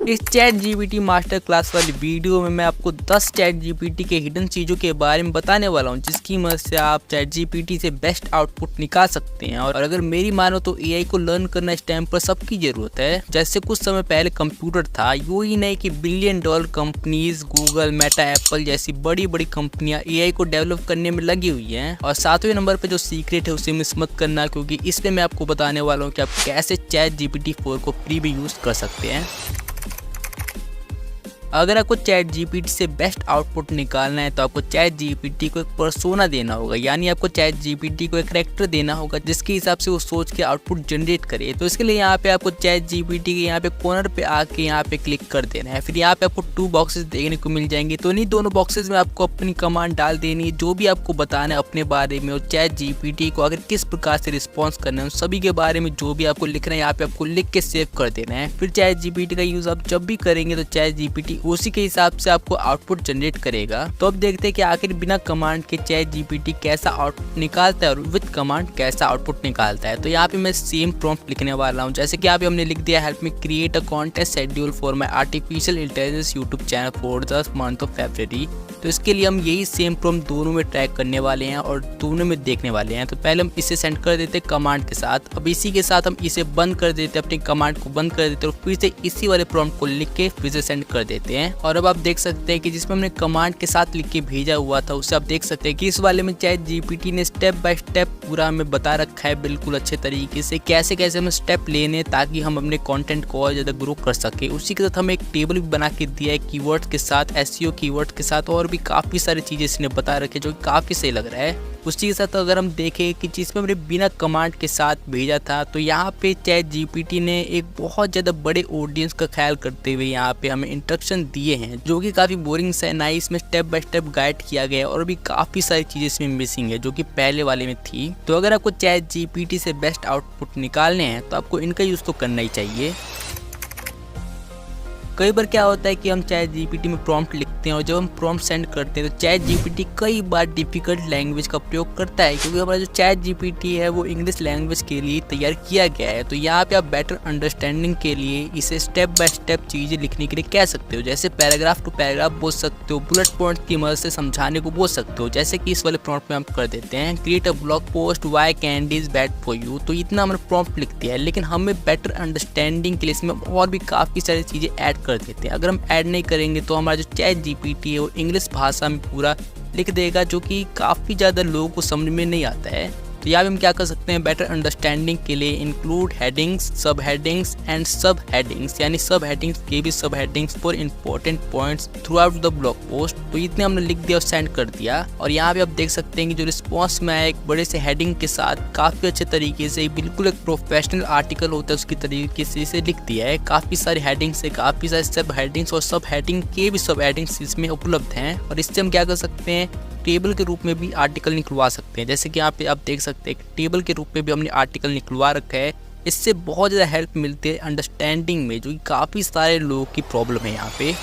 इस chat GPT master class वाली video में मैं आपको 10 चैट जीपीटी के हिडन चीज़ों के बारे में बताने वाला हूं, जिसकी मदद से आप चैट जीपीटी से बेस्ट आउटपुट निकाल सकते हैं। और अगर मेरी मानो तो एआई को लर्न करना इस टाइम पर सबकी ज़रूरत है। जैसे कुछ समय पहले कंप्यूटर था, यूँ ही नहीं कि billion dollar companies Google, Meta, Apple जैसी बड़ी बड़ी कंपनियां एआई को डेवलप करने में लगी हुई हैं। और 7वें नंबर पर जो सीक्रेट है उसे मिस मत करना, क्योंकि इसमें मैं आपको बताने वाला हूँ कि आप कैसे चैट जीपीटी 4 को फ्री भी यूज़ कर सकते हैं। अगर आपको चैट जीपीटी से बेस्ट आउटपुट निकालना है तो आपको चैट जीपीटी को एक पर्सोना देना होगा, यानी आपको चैट जीपीटी को एक कैरेक्टर देना होगा जिसके हिसाब से वो सोच के आउटपुट जनरेट करे। तो इसके लिए यहाँ पे आपको चैट जीपीटी के यहाँ पे कॉर्नर पे आके यहाँ पे क्लिक कर देना है। फिर यहाँ पे आपको 2 बॉक्सेस देखने को मिल जाएंगे। तो इन्हीं दोनों बॉक्सेस में आपको अपनी कमांड डाल देनी है, जो भी आपको बताना है अपने बारे में और चैट जीपीटी को अगर किस प्रकार से रिस्पॉन्स करना है उन सभी के बारे में जो भी आपको लिखना है यहाँ पे आपको लिख के सेव कर देना है। फिर चैट जीपीटी का यूज आप जब भी करेंगे तो चैट जीपीटी उसी के हिसाब से आपको आउटपुट जनरेट करेगा। तो अब देखते हैं कि आखिर बिना कमांड के चैट जीपीटी कैसा आउटपुट निकालता है और विद कमांड कैसा आउटपुट निकालता है। तो यहाँ पे मैं सेम प्रॉम्प्ट लिखने वाला हूँ, जैसे कि यहाँ पे हमने लिख दिया help me create a contest schedule for my artificial intelligence YouTube channel for the month of February. तो इसके लिए हम यही सेम प्रॉम्प्ट दोनों में ट्रैक करने वाले हैं और दोनों में देखने वाले हैं। तो पहले हम इसे सेंड कर देते हैं कमांड के साथ। अब इसी के साथ हम इसे बंद कर देते हैं, अपनी कमांड को बंद कर देते हैं और फिर से इसी वाले प्रॉम्प्ट को लिख के फिर से सेंड कर देते हैं। और अब आप देख सकते हैं कि जिसमें हमने कमांड के साथ लिख के भेजा हुआ था उसे आप देख सकते हैं कि इस वाले में चैट जीपीटी ने स्टेप बाय स्टेप पूरा हमें बता रखा है बिल्कुल अच्छे तरीके से, कैसे कैसे हमें स्टेप लेने ताकि हम अपने कंटेंट को और ज़्यादा ग्रो कर सके। उसी के साथ हमें एक टेबल भी बना के दिया है कीवर्ड्स के साथ, एसईओ कीवर्ड्स के साथ, और भी काफ़ी सारी चीज़ें इसने बता रखी है जो काफ़ी सही लग रहा है। उसी के साथ अगर हम देखें कि जिसमें हमने बिना कमांड के साथ भेजा था, तो यहाँ पे चैट जीपीटी ने एक बहुत ज़्यादा बड़े ऑडियंस का ख्याल करते हुए यहाँ पे हमें इंस्ट्रक्शन दिए हैं जो कि काफ़ी बोरिंग से ना, इसमें स्टेप बाय स्टेप गाइड किया गया है और भी काफ़ी सारी चीज़ें इसमें मिसिंग है जो कि पहले वाले में थी। तो अगर आपको चैट जीपीटी से बेस्ट आउटपुट निकालने हैं तो आपको इनका यूज़ तो करना ही चाहिए। कई बार क्या होता है कि हम चैट जीपीटी में प्रॉम्प्ट लिखते हैं और जब हम प्रॉम्प्ट सेंड करते हैं तो चैट जीपीटी कई बार डिफिकल्ट लैंग्वेज का प्रयोग करता है, क्योंकि हमारा जो चैट जीपीटी है वो इंग्लिश लैंग्वेज के लिए तैयार किया गया है। तो यहाँ पे आप बेटर अंडरस्टैंडिंग के लिए इसे स्टेप बाय स्टेप चीज़ें लिखने के लिए कह सकते हो, जैसे पैराग्राफ टू पैराग्राफ बोल सकते हो, बुलेट पॉइंट की मदद से समझाने को बोल सकते हो, जैसे कि इस वाले प्रॉम्प्ट में हम कर देते हैं create a blog post why candy is bad for you. तो इतना हमने प्रॉम्प्ट लिख दिया है, लेकिन हमें बेटर अंडरस्टैंडिंग के लिए इसमें और भी काफ़ी सारी चीज़ें ऐड कर देते हैं। अगर हम ऐड नहीं करेंगे तो हमारा जो चैट जीपीटी है वो इंग्लिश भाषा में पूरा लिख देगा, जो कि काफ़ी ज़्यादा लोगों को समझ में नहीं आता है। तो यहाँ पे हम क्या कर सकते हैं, बेटर अंडरस्टैंडिंग के लिए इंक्लूड हेडिंग्स, सब हेडिंग्स एंड सब हेडिंग्स, यानी सब हेडिंग्स के भी सब headings for important points through out the blog post. तो इतने हमने लिख दिया और सेंड कर दिया। और यहाँ पे आप देख सकते हैं कि जो रिस्पॉन्स में आया एक बड़े से हेडिंग के साथ काफ़ी अच्छे तरीके से, बिल्कुल एक प्रोफेशनल आर्टिकल होता है उसकी तरीके से इसे लिख दिया है। काफ़ी सारे हेडिंग्स है, काफ़ी सारे सब हेडिंग्स और सब हेडिंग के भी सब हेडिंग्स इसमें उपलब्ध हैं। और इससे हम क्या कर सकते हैं, टेबल के रूप में भी आर्टिकल निकलवा सकते हैं, जैसे कि यहाँ पे आप देख सकते हैं टेबल के रूप में भी हमने आर्टिकल निकलवा रखा है। इससे बहुत ज़्यादा हेल्प मिलती है अंडरस्टैंडिंग में, जो कि काफ़ी सारे लोगों की प्रॉब्लम है यहाँ पे।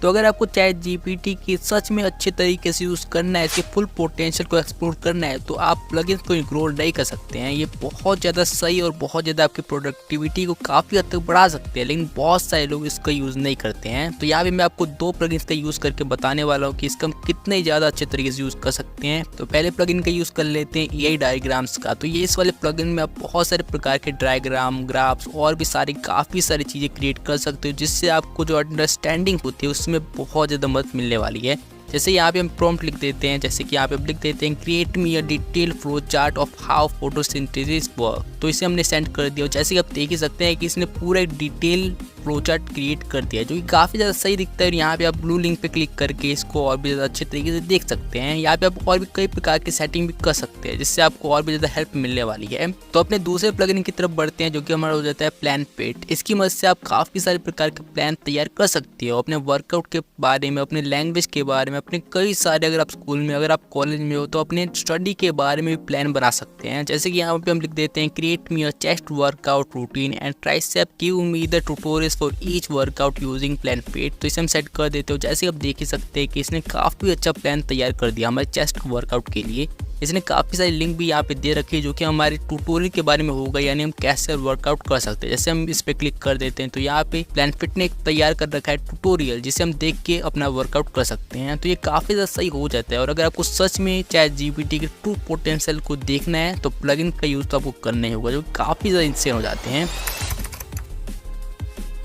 तो अगर आपको चैट जीपीटी की सच में अच्छे तरीके से यूज़ करना है, इसके फुल पोटेंशियल को एक्सप्लोर करना है, तो आप प्लगइन्स को इंक्लूड नहीं कर सकते हैं। ये बहुत ज़्यादा सही और बहुत ज़्यादा आपकी प्रोडक्टिविटी को काफ़ी हद तक बढ़ा सकते हैं, लेकिन बहुत सारे लोग इसका यूज़ नहीं करते हैं। तो यहाँ पे मैं आपको 2 प्लगइन्स का यूज़ करके बताने वाला हूँ कि इसका हम कितने ज़्यादा अच्छे तरीके से यूज़ कर सकते हैं। तो पहले प्लगइन का यूज़ कर लेते हैं एआई डायग्राम्स का। तो ये इस वाले प्लगइन में आप बहुत सारे प्रकार के डायग्राम, ग्राफ्स और भी काफ़ी सारी चीज़ें क्रिएट कर सकते हो, जिससे आपको जो अंडरस्टैंडिंग होती है उसमें बहुत ज़्यादा मदद मिलने वाली है। जैसे यहाँ पे हम प्रॉम्प्ट लिख देते हैं, जैसे कि यहाँ पे लिख देते हैं create me a detail flow chart of how photosynthesis work. तो इसे हमने सेंड कर दिया। जैसे कि आप देख ही सकते हैं कि इसने पूरा एक डिटेल फ्लो चार्ट क्रिएट कर दिया, जो कि काफ़ी ज़्यादा सही दिखता है। और यहाँ पे आप ब्लू लिंक पे क्लिक करके इसको और भी ज़्यादा अच्छे तरीके से देख सकते हैं। यहाँ पे आप और भी कई प्रकार की सेटिंग भी कर सकते हैं, जिससे आपको और भी ज़्यादा हेल्प मिलने वाली है। तो अपने दूसरे प्लगइन की तरफ बढ़ते हैं, जो कि हमारा हो जाता है प्लान पेट। इसकी मदद से आप काफ़ी सारे प्रकार के प्लान तैयार कर सकते हो, अपने वर्कआउट के बारे में, अपने लैंग्वेज के बारे में, अपने कई सारे, अगर आप स्कूल में, अगर आप कॉलेज में हो तो अपने स्टडी के बारे में भी प्लान बना सकते हैं। जैसे कि यहाँ पे हम लिख देते हैं create me a chest workout routine and tricep give me the tutorials for each workout using plan fit. तो इसे हम सेट कर देते हो। जैसे आप देख ही सकते हैं कि इसने काफ़ी अच्छा प्लान तैयार कर दिया हमारे चेस्ट वर्कआउट के लिए। इसने काफ़ी सारी लिंक भी यहाँ पे दे रखी है जो कि हमारे ट्यूटोरियल के बारे में होगा, यानी हम कैसे वर्कआउट कर सकते हैं। जैसे हम इस पर क्लिक कर देते हैं तो यहाँ पे प्लान फिट ने तैयार कर रखा है ट्यूटोरियल, जिसे हम देख के अपना वर्कआउट कर सकते हैं। तो ये काफ़ी ज़्यादा सही हो जाता है। और अगर आपको सच में ChatGPT के ट्रू पोटेंशियल को देखना है तो प्लगइन का यूज़ तो आपको करना ही होगा, जो काफ़ी ज़्यादा इंसेन हो जाते हैं।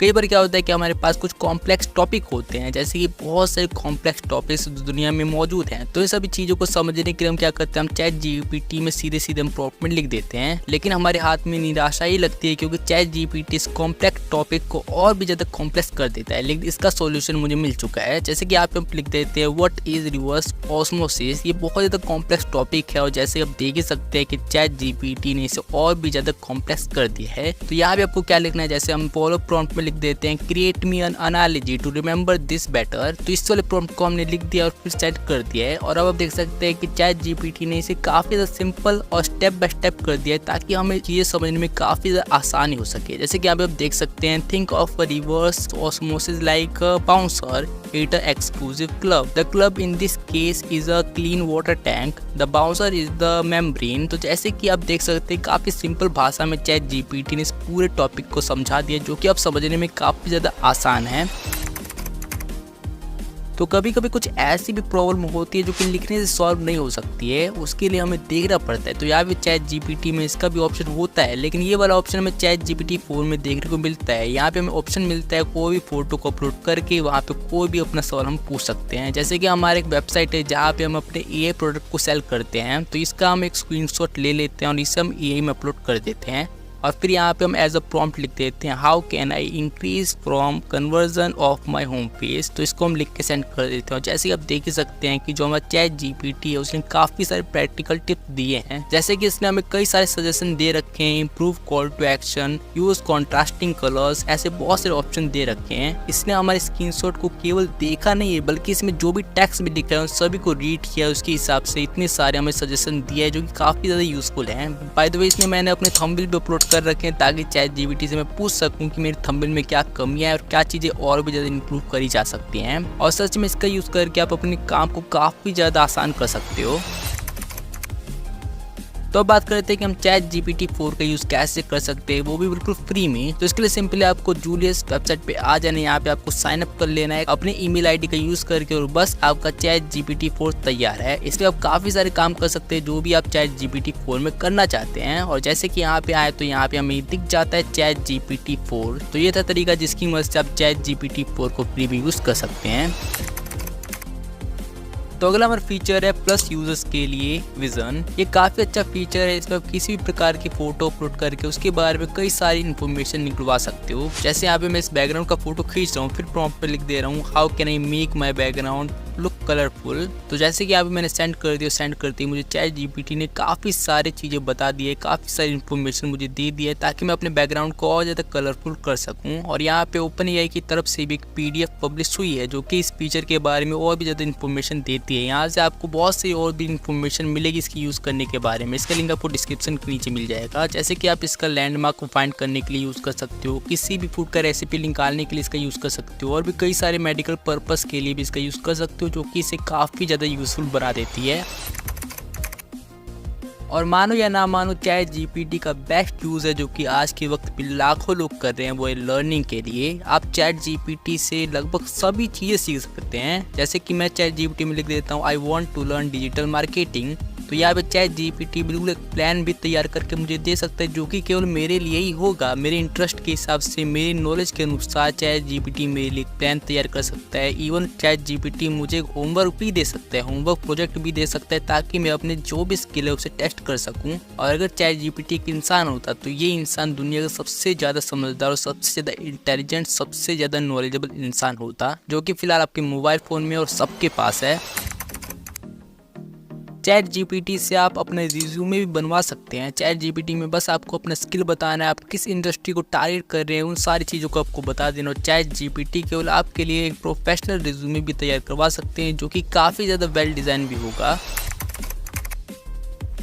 कई बार क्या होता है कि हमारे पास कुछ कॉम्प्लेक्स टॉपिक होते हैं, जैसे कि बहुत सारे कॉम्प्लेक्स टॉपिक्स दुनिया में मौजूद हैं। तो इन सभी चीज़ों को समझने के लिए हम क्या करते हैं, हम ChatGPT में सीधे सीधे हम प्रॉम्प्ट में लिख देते हैं। लेकिन हमारे हाथ में निराशा ही लगती है क्योंकि ChatGPT इस कॉम्प्लेक्स टॉपिक को और भी ज़्यादा कॉम्प्लेक्स कर देता है। लेकिन इसका सोल्यूशन मुझे मिल चुका है। जैसे कि आप लिख देते हैं व्हाट इज रिवर्स ऑस्मोसिस। ये बहुत ज़्यादा कॉम्प्लेक्स टॉपिक है और जैसे आप देख ही सकते हैं कि ChatGPT ने इसे और भी ज़्यादा कॉम्प्लेक्स कर दिया है। तो यहाँ पे आपको क्या लिखना है, जैसे हम फॉलो प्रॉम्प्ट में लिख देते हैं create me an analogy to remember this better. तो इस वाले प्रॉम्प्ट को हमने लिख दिया और फिर सेट कर दिया है। और अब आप देख सकते हैं कि ChatGPT ने इसे काफ़ी ज़्यादा सिंपल और स्टेप बाय स्टेप कर दिया है ताकि हमें चीज़ें समझने में काफ़ी ज़्यादा आसानी हो सके। जैसे कि आप देख सकते हैं think of a reverse osmosis like a bouncer at a exclusive club. The club in this case is a clean water tank, the bouncer is the membrane. तो जैसे कि आप देख सकते हैं काफ़ी सिंपल भाषा में ChatGPT ने इस पूरे टॉपिक को समझा दिया, जो कि आप समझने में काफ़ी ज़्यादा आसान है। तो कभी कभी कुछ ऐसी भी प्रॉब्लम होती है जो कि लिखने से सॉल्व नहीं हो सकती है, उसके लिए हमें देखना पड़ता है। तो यहाँ पे ChatGPT में इसका भी ऑप्शन होता है, लेकिन ये वाला ऑप्शन हमें ChatGPT 4 में देखने को मिलता है। यहाँ पे हमें ऑप्शन मिलता है कोई भी फोटो को अपलोड करके वहाँ पे कोई भी अपना सवाल हम पूछ सकते हैं। जैसे कि हमारे एक वेबसाइट है जहाँ पे हम अपने AI प्रोडक्ट को सेल करते हैं, तो इसका हम एक स्क्रीनशॉट ले लेते हैं और इसे हम AI में अपलोड कर देते हैं। और फिर यहाँ पे हम एज अ प्रॉम्प्ट लिख देते हैं how can I increase from conversion of my home page. तो इसको हम लिख के सेंड कर देते हैं। और जैसे कि आप देख ही सकते हैं कि जो हमारा ChatGPT है उसने काफ़ी सारे प्रैक्टिकल टिप्स दिए हैं। जैसे कि इसने हमें कई सारे सजेशन दे रखे हैं, improve call to action, use contrasting colours, ऐसे बहुत सारे ऑप्शन दे रखे हैं। इसने हमारे स्क्रीनशॉट को केवल देखा नहीं है बल्कि इसमें जो भी टेक्स्ट भी दिख रहा है उन सभी को रीड किया, उसके हिसाब से इतने सारे हमें सजेशन दिया है जो कि काफ़ी ज़्यादा यूजफुल हैं। बाय द वे इसने मैंने अपने थंबनेल भी अपलोड कर रखे हैं ताकि ChatGPT से मैं पूछ सकूं कि मेरे थंबनेल में क्या कमियां हैं और क्या चीज़ें और भी ज़्यादा इंप्रूव करी जा सकती हैं। और सच में इसका यूज़ करके आप अपने काम को काफ़ी ज़्यादा आसान कर सकते हो। तो अब बात करते हैं कि हम ChatGPT 4 का यूज़ कैसे कर सकते हैं, वो भी बिल्कुल फ्री में। तो इसके लिए सिंपली आपको जूलियस वेबसाइट पे आ जाना है। यहाँ पे आपको साइन अप कर लेना है अपने ईमेल आईडी का यूज़ करके और बस आपका ChatGPT 4 तैयार है। इसमें आप काफ़ी सारे काम कर सकते हैं जो भी आप ChatGPT 4 में करना चाहते हैं। और जैसे कि यहाँ पे आए तो यहाँ पे हमें दिख जाता है ChatGPT 4। तो ये था तरीका जिसकी मदद से आप ChatGPT 4 को फ्री में यूज़ कर सकते हैं। तो अगला हमारा फीचर है प्लस यूजर्स के लिए विजन। ये काफ़ी अच्छा फीचर है। इसमें आप किसी भी प्रकार की फोटो अपलोड करके उसके बारे में कई सारी इन्फॉर्मेशन निकलवा सकते हो। जैसे यहाँ पे मैं इस बैकग्राउंड का फोटो खींच रहा हूँ, फिर प्रॉम्प्ट पे लिख दे रहा हूँ how can I make my background look colourful. तो जैसे कि यहाँ पे मैंने सेंड कर दिया, सेंड करते ही मुझे ChatGPT ने काफ़ी सारी चीज़ें बता दी है, काफ़ी सारी इन्फॉर्मेशन मुझे दे दी है ताकि मैं अपने बैकग्राउंड को और ज़्यादा कलरफुल कर सकूँ। और यहाँ पे OpenAI की तरफ से भी एक PDF पब्लिश हुई है जो कि इस फीचर के बारे में और भी ज़्यादा इन्फॉर्मेशन देती है। यहाँ से आपको बहुत सी और भी इन्फॉर्मेशन मिलेगी इसकी यूज़ करने के बारे में। इसका लिंक आपको डिस्क्रिप्शन के नीचे मिल जाएगा। जैसे कि आप इसका लैंडमार्क को फाइंड करने के लिए यूज़ कर सकते हो, किसी भी फूड का रेसिपी निकालने के लिए इसका यूज़ कर सकते हो और भी कई सारे मेडिकल पर्पस के लिए भी इसका यूज़ कर सकते हो, जो कि इसे काफ़ी ज़्यादा यूज़फुल बना देती है। और मानो या ना मानो ChatGPT का बेस्ट यूज़ है जो कि आज के वक्त पे लाखों लोग कर रहे हैं, वो है लर्निंग के लिए। आप ChatGPT से लगभग सभी चीज़ें सीख सकते हैं। जैसे कि मैं ChatGPT में लिख देता हूँ I want to learn digital marketing, तो यहाँ पे ChatGPT बिल्कुल एक प्लान भी तैयार करके मुझे दे सकता है जो कि केवल मेरे लिए ही होगा। मेरे इंटरेस्ट के हिसाब से, मेरी नॉलेज के अनुसार ChatGPT मेरे लिए प्लान तैयार कर सकता है। इवन ChatGPT मुझे होमवर्क भी दे सकता है, होमवर्क प्रोजेक्ट भी दे सकता है ताकि मैं अपने जो भी स्किल है उसे टेस्ट कर सकूं। और अगर ChatGPT एक इंसान होता तो ये इंसान दुनिया का सबसे ज़्यादा समझदार और सबसे ज़्यादा इंटेलिजेंट, सबसे ज़्यादा नॉलेजेबल इंसान होता, जो कि फिलहाल आपके मोबाइल फ़ोन में और सबके पास है। ChatGPT से आप अपने रिज्यूमे भी बनवा सकते हैं। ChatGPT में बस आपको अपना स्किल बताना है, आप किस इंडस्ट्री को टारगेट कर रहे हैं, उन सारी चीज़ों को आपको बता देना। और ChatGPT केवल आपके लिए एक प्रोफेशनल रिज्यूमे भी तैयार करवा सकते हैं जो कि काफ़ी ज़्यादा वेल डिज़ाइन भी होगा।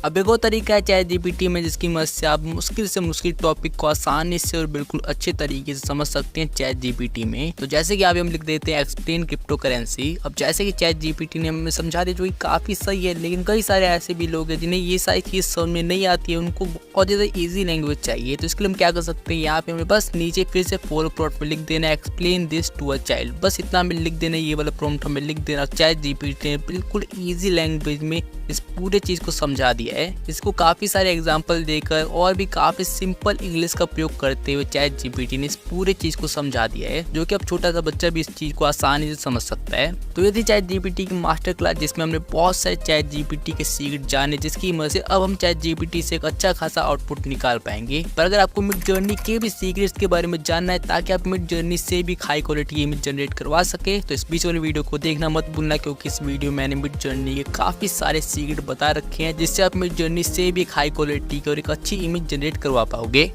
अब एक और तरीका है चैट जीपीटी में जिसकी मदद से आप मुश्किल से मुश्किल टॉपिक को आसानी से और बिल्कुल अच्छे तरीके से समझ सकते हैं चैट जीपीटी में। तो जैसे कि आप हम लिख देते हैं एक्सप्लेन क्रिप्टो करेंसी। अब जैसे कि चैट जीपीटी ने हमें समझा दिया जो कि काफ़ी सही है, लेकिन कई सारे ऐसे भी लोग हैं जिन्हें ये सारी चीज़ समझ में नहीं आती है, उनको बहुत ज़्यादा ईजी लैंग्वेज चाहिए। तो इसके लिए हम क्या कर सकते हैं, यहाँ पे हमें बस नीचे फिर से फॉलो प्रॉम्प्ट में लिख देना explain this to a child. बस इतना हमें लिख देना, ये वाला प्रॉम्प्ट हमें लिख देना। चैट जीपीटी ने बिल्कुल ईजी लैंग्वेज में इस पूरे चीज़ को समझा दिया है। इसको काफ़ी सारे एग्जाम्पल देकर और भी काफ़ी सिंपल इंग्लिश का प्रयोग करते हुए चैट जीपीटी ने इस पूरे चीज़ को समझा दिया है, जो कि अब छोटा सा बच्चा भी इस चीज़ को आसानी से समझ सकता है। तो ये थी चैट जीपीटी की मास्टर क्लास, जिसमें हमने बहुत सारे चैट जीपीटी के सीक्रेट जाने, जिसकी मदद से अब हम चैट जीपीटी से एक अच्छा खासा आउटपुट निकाल पाएंगे। पर अगर आपको मिड जर्नी के भी सीक्रेट्स के बारे में जानना है ताकि आप मिड जर्नी से भी हाई क्वालिटी इमेज जनरेट करवा सके, तो इस बीच वाली वीडियो को देखना मत भूलना, क्योंकि इस वीडियो में मैंने मिड जर्नी के काफ़ी सारे सीक्रेट बता रखे हैं जिससे आप मिड जर्नी से भी एक हाई क्वालिटी की और एक अच्छी इमेज जनरेट करवा पाओगे।